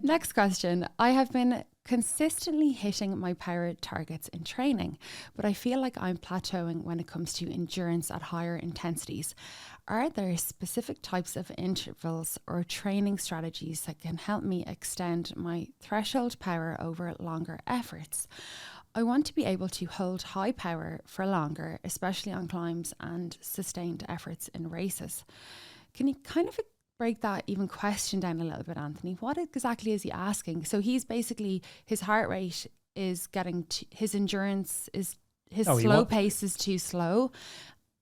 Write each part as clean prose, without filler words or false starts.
Next question. I have been consistently hitting my power targets in training, but I feel like I'm plateauing when it comes to endurance at higher intensities. Are there specific types of intervals or training strategies that can help me extend my threshold power over longer efforts? I want to be able to hold high power for longer, especially on climbs and sustained efforts in races. Can you kind of break that even question down a little bit, Anthony? What exactly is he asking? So he's basically, his heart rate is getting to, his endurance is, his slow pace is too slow.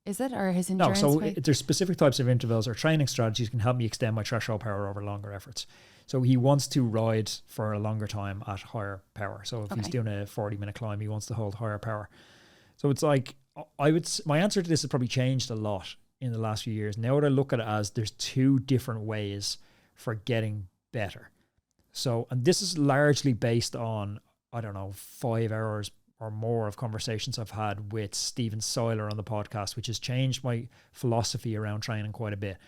Is it? Or his endurance there's specific types of intervals or training strategies can help me extend my threshold power over longer efforts. So he wants to ride for a longer time at higher power. So if he's doing a 40-minute climb, he wants to hold higher power. So it's like, my answer to this has probably changed a lot in the last few years. Now what I look at it as, there's two different ways for getting better. So, and this is largely based on, 5 hours or more of conversations I've had with Stephen Seiler on the podcast, which has changed my philosophy around training quite a bit.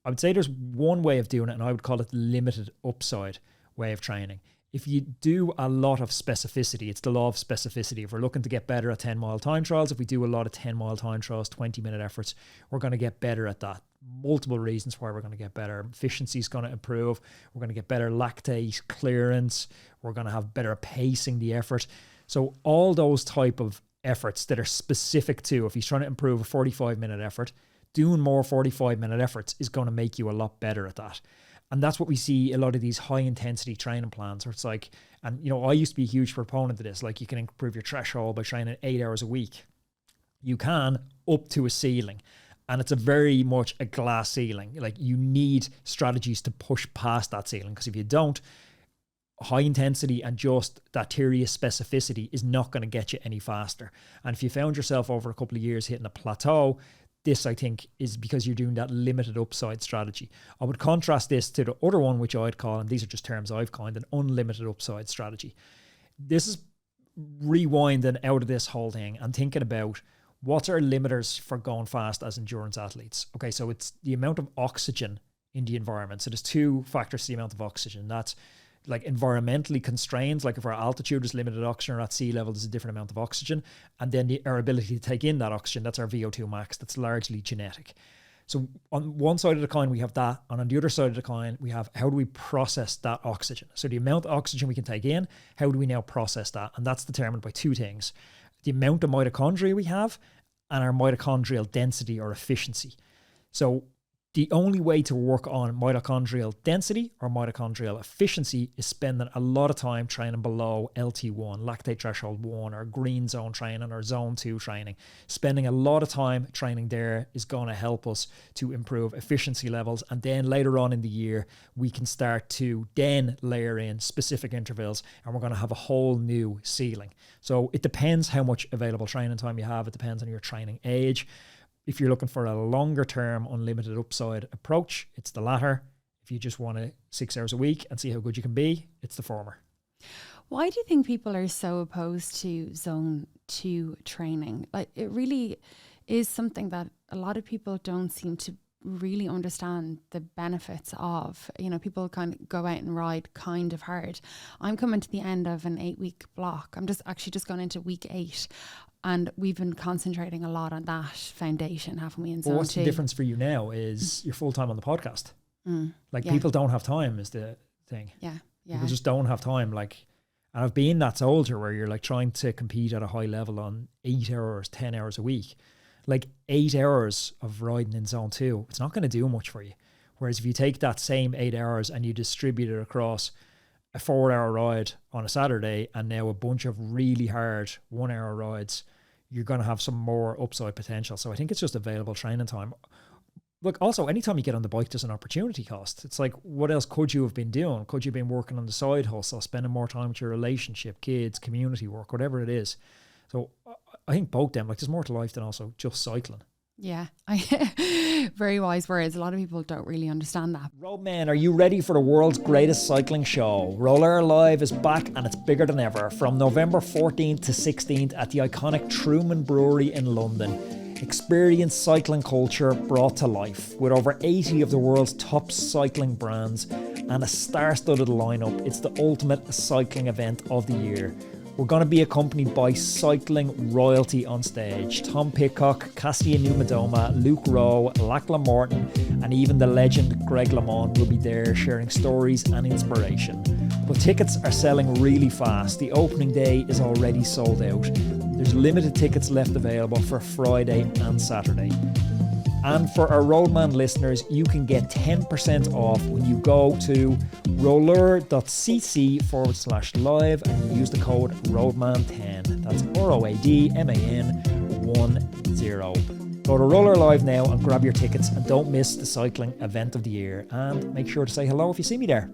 I would say there's one way of doing it, and I would call it the limited upside way of training. If you do a lot of specificity, it's the law of specificity. If we're looking to get better at 10-mile time trials, if we do a lot of 10-mile time trials, 20-minute efforts, we're going to get better at that. Multiple reasons why we're going to get better. Efficiency is going to improve. We're going to get better lactate clearance. We're going to have better pacing the effort. So all those type of efforts that are specific to, if he's trying to improve a 45-minute effort, doing more 45-minute efforts is going to make you a lot better at that. And that's what we see a lot of these high intensity training plans where it's like, and I used to be a huge proponent of this, like you can improve your threshold by training 8 hours a week. You can up to a ceiling, and it's a very much a glass ceiling. Like you need strategies to push past that ceiling, because if you don't, high intensity and just that tedious specificity is not going to get you any faster. And if you found yourself over a couple of years hitting a plateau, this, I think, is because you're doing that limited upside strategy. I would contrast this to the other one, which I'd call, and these are just terms I've coined, an unlimited upside strategy. This is rewinding out of this whole thing and thinking about what's our limiters for going fast as endurance athletes. Okay, so it's the amount of oxygen in the environment. So there's two factors to the amount of oxygen. That's like environmentally constrained, like if our altitude is limited oxygen or at sea level, there's a different amount of oxygen. And then our ability to take in that oxygen, that's our VO2 max. That's largely genetic. So on one side of the coin, we have that. And on the other side of the coin, we have how do we process that oxygen? So the amount of oxygen we can take in, how do we now process that? And that's determined by two things: the amount of mitochondria we have and our mitochondrial density or efficiency. So the only way to work on mitochondrial density or mitochondrial efficiency is spending a lot of time training below LT1, lactate threshold 1, or green zone training or zone 2 training. Spending a lot of time training there is going to help us to improve efficiency levels. And then later on in the year, we can start to then layer in specific intervals, and we're going to have a whole new ceiling. So it depends how much available training time you have. It depends on your training age. If you're looking for a longer term unlimited upside approach, it's the latter. If you just want 6 hours a week and see how good you can be, it's the former. Why do you think people are so opposed to zone 2 training? Like, it really is something that a lot of people don't seem to really understand the benefits of. People kind of go out and ride kind of hard. I'm coming to the end of an 8-week block. I'm just going into week 8. And we've been concentrating a lot on that foundation, haven't we? Well, what's the difference for you now is you're full time on the podcast. People don't have time is the thing. Yeah. People just don't have time. And I've been that soldier where you're trying to compete at a high level on 8 hours, 10 hours a week. 8 hours of riding in zone 2, it's not going to do much for you. Whereas if you take that same 8 hours and you distribute it across a 4-hour ride on a Saturday and now a bunch of really hard 1-hour rides, you're going to have some more upside potential. So I think it's just available training time. Look, also, anytime you get on the bike, there's an opportunity cost. It's like, what else could you have been doing? Could you have been working on the side hustle, spending more time with your relationship, kids, community work, whatever it is? So I think both them, there's more to life than also just cycling. Yeah, very wise words. A lot of people don't really understand that. Roadmen, are you ready for the world's greatest cycling show? Roller Live is back and it's bigger than ever. From November 14th to 16th at the iconic Truman Brewery in London. Experience cycling culture brought to life with over 80 of the world's top cycling brands and a star-studded lineup. It's the ultimate cycling event of the year. We're going to be accompanied by cycling royalty on stage. Tom Pidcock, Cassia Numadoma, Luke Rowe, Lachlan Morton, and even the legend Greg LeMond will be there sharing stories and inspiration. But tickets are selling really fast. The opening day is already sold out. There's limited tickets left available for Friday and Saturday. And for our Roadman listeners, you can get 10% off when you go to rollur.cc/live and use the code ROADMAN10. That's ROADMAN10. Go to Roller Live now and grab your tickets, and don't miss the cycling event of the year. And make sure to say hello if you see me there.